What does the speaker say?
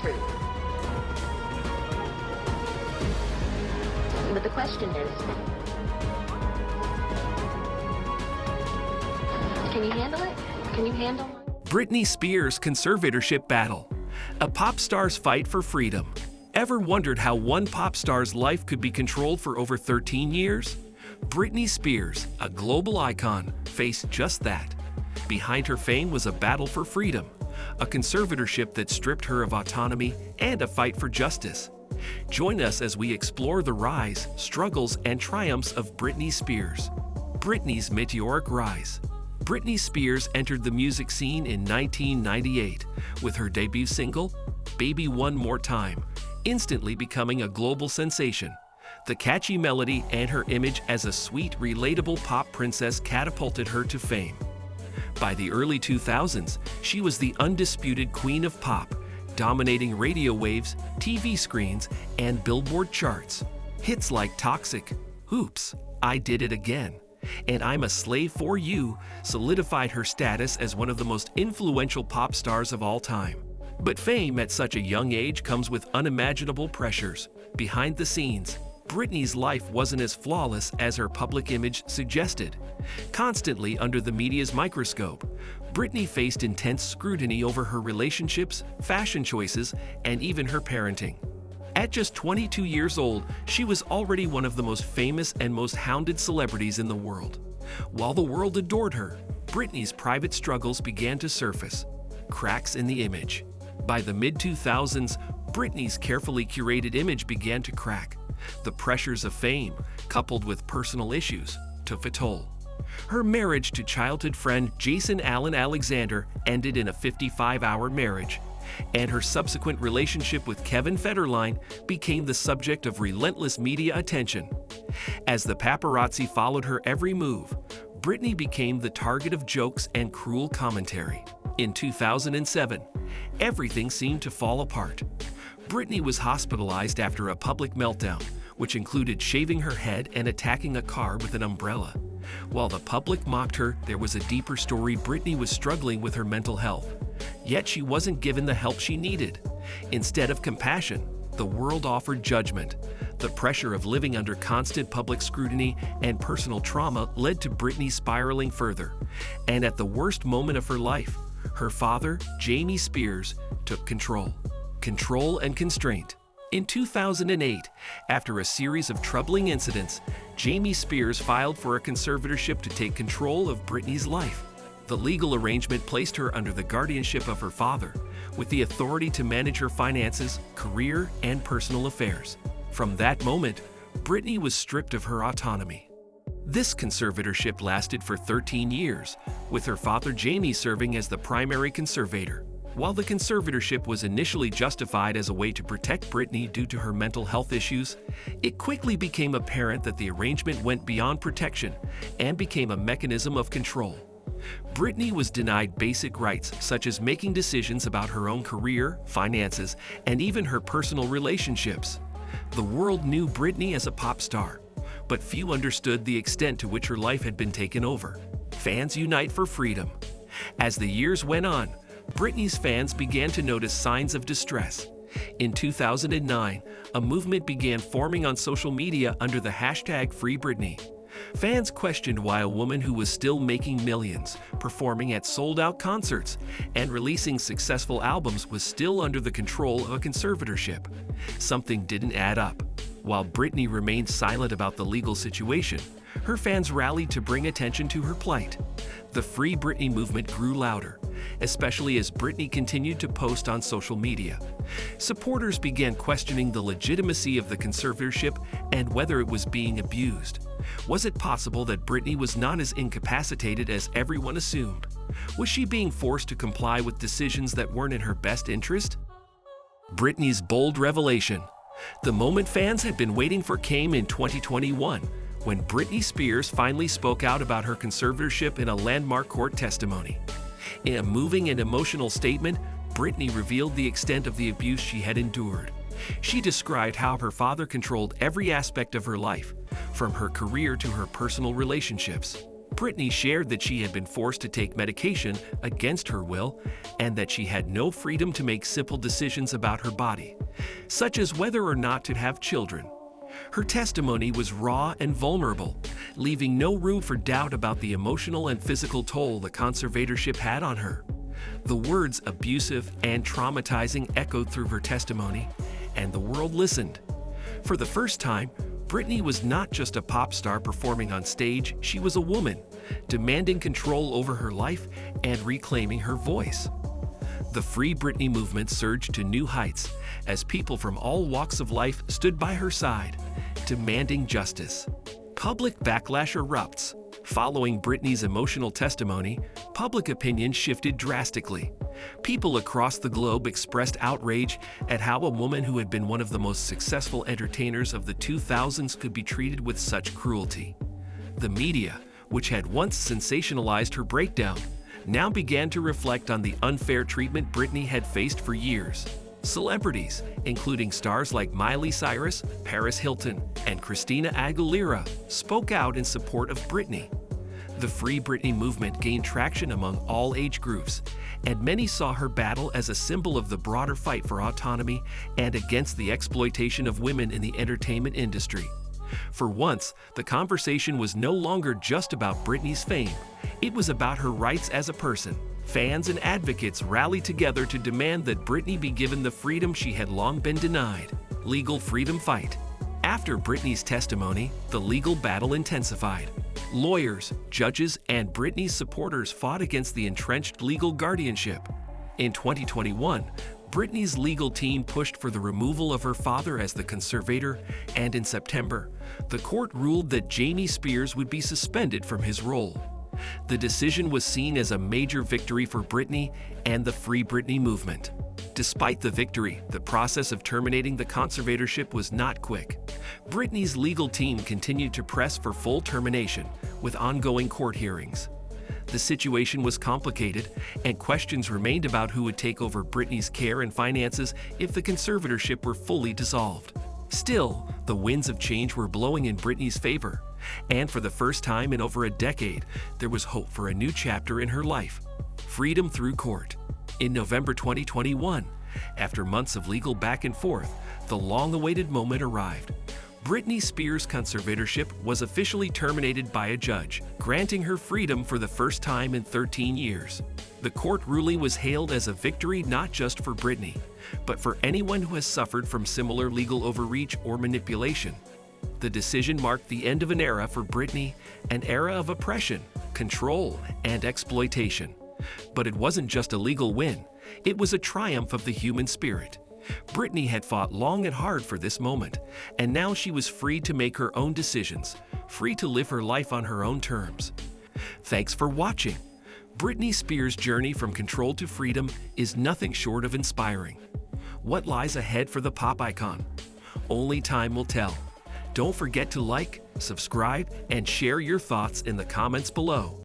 truth. But the question is, can you handle it? Can you handle Britney Spears' conservatorship battle. A pop star's fight for freedom. Ever wondered how one pop star's life could be controlled for over 13 years? Britney Spears, a global icon, faced just that. Behind her fame was a battle for freedom, a conservatorship that stripped her of autonomy, and a fight for justice. Join us as we explore the rise, struggles, and triumphs of Britney Spears. Britney's meteoric rise. Britney Spears entered the music scene in 1998 with her debut single, Baby One More Time, instantly becoming a global sensation. The catchy melody and her image as a sweet, relatable pop princess catapulted her to fame. By the early 2000s, she was the undisputed queen of pop, dominating radio waves, TV screens, and Billboard charts. Hits like Toxic, Oops, I Did It Again, and I'm a Slave for You solidified her status as one of the most influential pop stars of all time. But fame at such a young age comes with unimaginable pressures. Behind the scenes, Britney's life wasn't as flawless as her public image suggested. Constantly under the media's microscope, Britney faced intense scrutiny over her relationships, fashion choices, and even her parenting. At just 22 years old, she was already one of the most famous and most hounded celebrities in the world. While the world adored her, Britney's private struggles began to surface. Cracks in the image. By the mid-2000s, Britney's carefully curated image began to crack. The pressures of fame, coupled with personal issues, took a toll. Her marriage to childhood friend Jason Allen Alexander ended in a 55-hour marriage, and her subsequent relationship with Kevin Federline became the subject of relentless media attention. As the paparazzi followed her every move, Britney became the target of jokes and cruel commentary. In 2007, everything seemed to fall apart. Britney was hospitalized after a public meltdown, which included shaving her head and attacking a car with an umbrella. While the public mocked her, there was a deeper story. Britney was struggling with her mental health. Yet she wasn't given the help she needed. Instead of compassion, the world offered judgment. The pressure of living under constant public scrutiny and personal trauma led to Britney spiraling further. And at the worst moment of her life, her father, Jamie Spears, took control. Control and constraint. In 2008, after a series of troubling incidents, Jamie Spears filed for a conservatorship to take control of Britney's life. The legal arrangement placed her under the guardianship of her father, with the authority to manage her finances, career, and personal affairs. From that moment, Britney was stripped of her autonomy. This conservatorship lasted for 13 years, with her father Jamie serving as the primary conservator. While the conservatorship was initially justified as a way to protect Britney due to her mental health issues, it quickly became apparent that the arrangement went beyond protection and became a mechanism of control. Britney was denied basic rights such as making decisions about her own career, finances, and even her personal relationships. The world knew Britney as a pop star, but few understood the extent to which her life had been taken over. Fans unite for freedom. As the years went on, Britney's fans began to notice signs of distress. In 2009, a movement began forming on social media under the hashtag #FreeBritney. Fans questioned why a woman who was still making millions, performing at sold-out concerts, and releasing successful albums was still under the control of a conservatorship. Something didn't add up. While Britney remained silent about the legal situation, her fans rallied to bring attention to her plight. The Free Britney movement grew louder, especially as Britney continued to post on social media. Supporters began questioning the legitimacy of the conservatorship and whether it was being abused. Was it possible that Britney was not as incapacitated as everyone assumed? Was she being forced to comply with decisions that weren't in her best interest? Britney's bold revelation. The moment fans had been waiting for came in 2021, when Britney Spears finally spoke out about her conservatorship in a landmark court testimony. In a moving and emotional statement, Britney revealed the extent of the abuse she had endured. She described how her father controlled every aspect of her life, from her career to her personal relationships. Britney shared that she had been forced to take medication against her will and that she had no freedom to make simple decisions about her body, such as whether or not to have children. Her testimony was raw and vulnerable, leaving no room for doubt about the emotional and physical toll the conservatorship had on her. The words abusive and traumatizing echoed through her testimony, and the world listened. For the first time, Britney was not just a pop star performing on stage, she was a woman, demanding control over her life and reclaiming her voice. The Free Britney movement surged to new heights as people from all walks of life stood by her side, demanding justice. Public backlash erupts. Following Britney's emotional testimony, public opinion shifted drastically. People across the globe expressed outrage at how a woman who had been one of the most successful entertainers of the 2000s could be treated with such cruelty. The media, which had once sensationalized her breakdown, now began to reflect on the unfair treatment Britney had faced for years. Celebrities, including stars like Miley Cyrus, Paris Hilton, and Christina Aguilera, spoke out in support of Britney. The Free Britney movement gained traction among all age groups, and many saw her battle as a symbol of the broader fight for autonomy and against the exploitation of women in the entertainment industry. For once, the conversation was no longer just about Britney's fame. It was about her rights as a person. Fans and advocates rallied together to demand that Britney be given the freedom she had long been denied. Legal freedom fight. After Britney's testimony, the legal battle intensified. Lawyers, judges, and Britney's supporters fought against the entrenched legal guardianship. In 2021, Britney's legal team pushed for the removal of her father as the conservator, and in September, the court ruled that Jamie Spears would be suspended from his role. The decision was seen as a major victory for Britney and the Free Britney movement. Despite the victory, the process of terminating the conservatorship was not quick. Britney's legal team continued to press for full termination, with ongoing court hearings. The situation was complicated, and questions remained about who would take over Britney's care and finances if the conservatorship were fully dissolved. Still, the winds of change were blowing in Britney's favor, and for the first time in over a decade, there was hope for a new chapter in her life: freedom through court. In November 2021, after months of legal back and forth, the long-awaited moment arrived. Britney Spears' conservatorship was officially terminated by a judge, granting her freedom for the first time in 13 years. The court ruling was hailed as a victory not just for Britney, but for anyone who has suffered from similar legal overreach or manipulation. The decision marked the end of an era for Britney, an era of oppression, control, and exploitation. But it wasn't just a legal win, it was a triumph of the human spirit. Britney had fought long and hard for this moment, and now she was free to make her own decisions, free to live her life on her own terms. Thanks for watching. Britney Spears' journey from control to freedom is nothing short of inspiring. What lies ahead for the pop icon? Only time will tell. Don't forget to like, subscribe, and share your thoughts in the comments below.